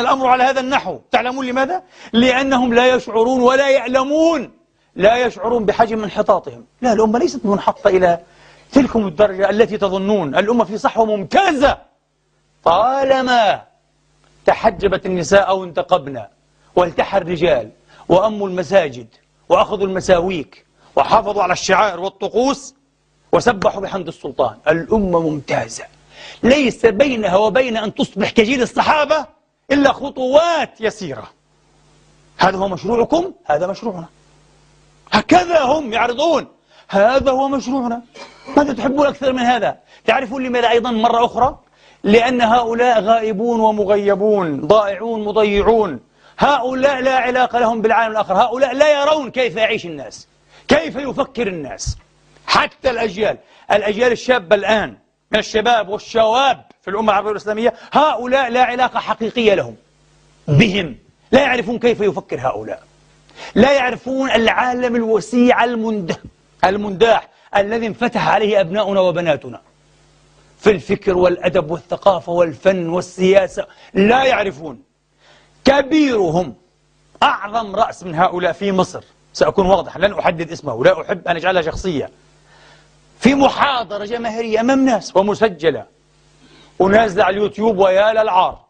الأمر على هذا النحو. تعلمون لماذا؟ لأنهم لا يشعرون ولا يعلمون، لا يشعرون بحجم انحطاطهم. لا، الأمة ليست منحطة إلى تلكم الدرجة التي تظنون. الأمة في صحوة ممتازة طالما تحجبت النساء أو انتقبنا، والتحى الرجال وأموا المساجد وأخذوا المساويك وحافظوا على الشعائر والطقوس وسبحوا بحمد السلطان. الأمة ممتازة، ليس بينها وبين أن تصبح كجيل الصحابة إلا خطوات يسيرة. هذا هو مشروعكم، هذا مشروعنا. هكذا هم يعرضون، هذا هو مشروعنا. ماذا تحبون أكثر من هذا؟ تعرفون لماذا أيضا مرة أخرى؟ لأن هؤلاء غائبون ومغيبون، ضائعون مضيعون. هؤلاء لا علاقة لهم بالعالم الآخر، هؤلاء لا يرون كيف يعيش الناس، كيف يفكر الناس. حتى الأجيال الشابة الآن من الشباب والشواب في الأمة العربية والإسلامية، هؤلاء لا علاقة حقيقية لهم بهم، لا يعرفون كيف يفكر هؤلاء، لا يعرفون العالم الوسيع المنداح الذي انفتح عليه أبناؤنا وبناتنا في الفكر والأدب والثقافة والفن والسياسة. لا يعرفون. كبيرهم أعظم رأس من هؤلاء في مصر، سأكون واضح، لن أحدد اسمه، لا أحب أن أجعلها شخصية، في محاضرة جماهيرية أمام ناس ومسجلة ونازلة على اليوتيوب ويا للعار،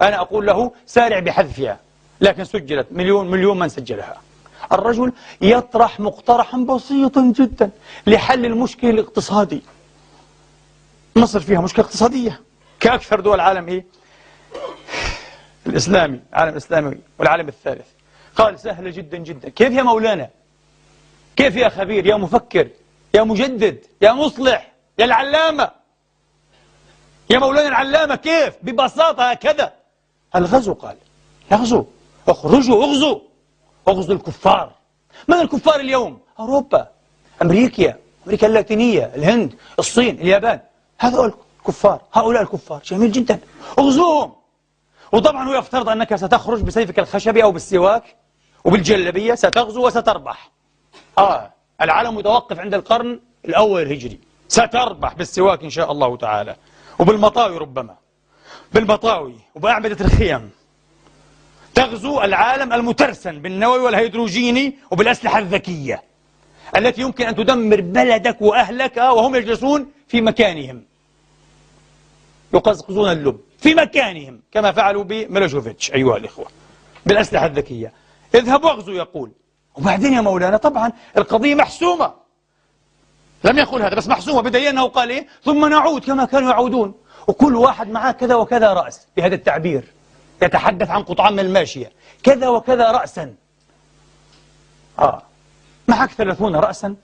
أنا أقول له سارع بحذفها، لكن سجلت مليون من سجلها. الرجل يطرح مقترحا بسيطا جدا لحل المشكلة الاقتصادي. مصر فيها مشكلة اقتصادية كأكثر دول العالم الإسلامي، العالم الإسلامي والعالم الثالث. قال سهلة جدا جدا. كيف يا مولانا؟ كيف يا خبير، يا مفكر، يا مجدد، يا مصلح، يا العلامة، يا مولانا العلامة؟ كيف؟ ببساطة هكذا. الغزو، قال يغزو، اخرجوا اغزوا، اغزوا الكفار. من الكفار اليوم؟ أوروبا، أمريكا اللاتينية، الهند، الصين، اليابان. هؤلاء الكفار جميل جدا، اغزوهم. وطبعا هو يفترض أنك ستخرج بسيفك الخشبي أو بالسواك وبالجلبية، ستغزو وستربح. العالم متوقف عند القرن الأول الهجري، ستربح بالسواك إن شاء الله تعالى، وبالمطاوي، ربما بالمطاوي وبأعمدة الخيم. تغزو العالم المترسن بالنووي والهيدروجيني وبالأسلحة الذكية التي يمكن أن تدمر بلدك وأهلك وهم يجلسون في مكانهم، يقزقزون اللب في مكانهم كما فعلوا بميلوشيفيتش أيها الإخوة بالأسلحة الذكية. اذهبوا واغزوا يقول. وبعدين يا مولانا طبعا القضية محسومة، لم يقل هذا بس محسومة، بدليل أنه قال ثم نعود كما كانوا يعودون، وكل واحد معاه كذا وكذا رأس، بهذا التعبير يتحدث عن قطعان من الماشية، كذا وكذا رأسا. معك 30 رأسا،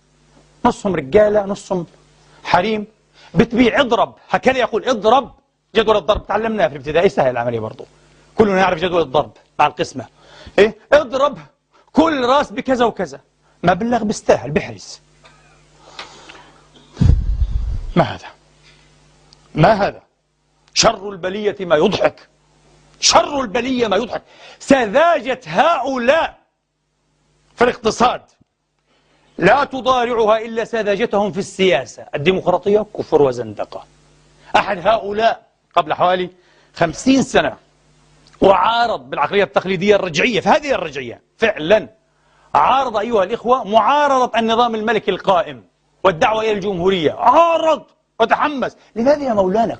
نصهم رجالة نصهم حريم، بتبيع. اضرب، هكذا يقول، اضرب. جدول الضرب تعلمناه في الابتدائي، سهل العملية برضو، كلنا يعرف جدول الضرب مع القسمة. اضرب كل راس بكذا وكذا، مبلغ بيستاهل بحرز. ما هذا؟ شر البلية ما يضحك، شر البلية ما يضحك. سذاجة هؤلاء في الاقتصاد لا تضارعها إلا سذاجتهم في السياسة. الديمقراطية كفر وزندقة. أحد هؤلاء قبل حوالي 50 سنة وعارض بالعقلية التقليدية الرجعية، فهذه الرجعية فعلا عارض أيها الإخوة معارضة النظام الملكي القائم والدعوة إلى الجمهورية. عارض وتحمس. لماذا يا مولانا؟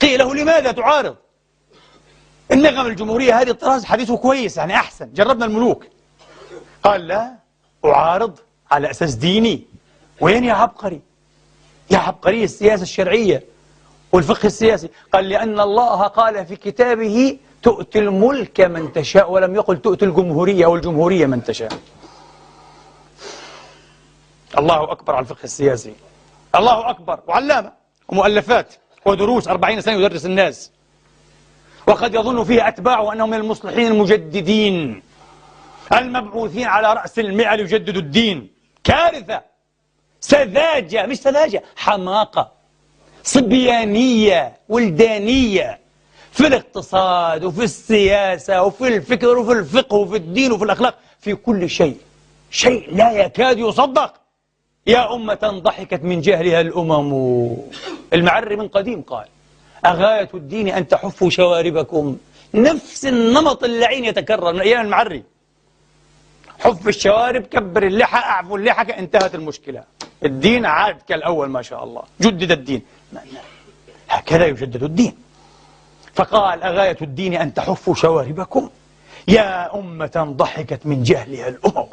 قيل له لماذا تعارض؟ النغم الجمهورية هذه الطراز حديثه كويس، يعني أحسن، جربنا الملوك. قال لا، أعارض على أساس ديني. وين يا عبقري؟ يا عبقري السياسة الشرعية والفقه السياسي. قال لأن الله قال في كتابه تؤتي الملك من تشاء، ولم يقل تؤتي الجمهورية أو الجمهورية من تشاء. الله أكبر على الفقه السياسي، الله أكبر. وعلامة ومؤلفات ودروس 40 سنة يدرس الناس، وقد يظن فيه أتباعه أنهم من المصلحين المجددين المبعوثين على رأس المئة ليجددوا الدين. كارثة، سذاجة، مش سذاجة، حماقة صبيانية ولدانية في الاقتصاد وفي السياسة وفي الفكر وفي الفقه وفي الدين وفي الأخلاق، في كل شيء، شيء لا يكاد يصدق. يا أمة ضحكت من جهلها الأمم. المعري من قديم قال أغاية الدين أن تحفوا شواربكم نفس النمط اللعين يتكرر من أيام المعري. حف الشوارب، كبر اللحى، أعفو اللحى، انتهت المشكلة. الدين عاد كالأول ما شاء الله، جدد الدين. هكذا يجدد الدين. فقال: أغاية الدين أن تحفوا شواربكم؟ يا أمة ضحكت من جهلها الأمم.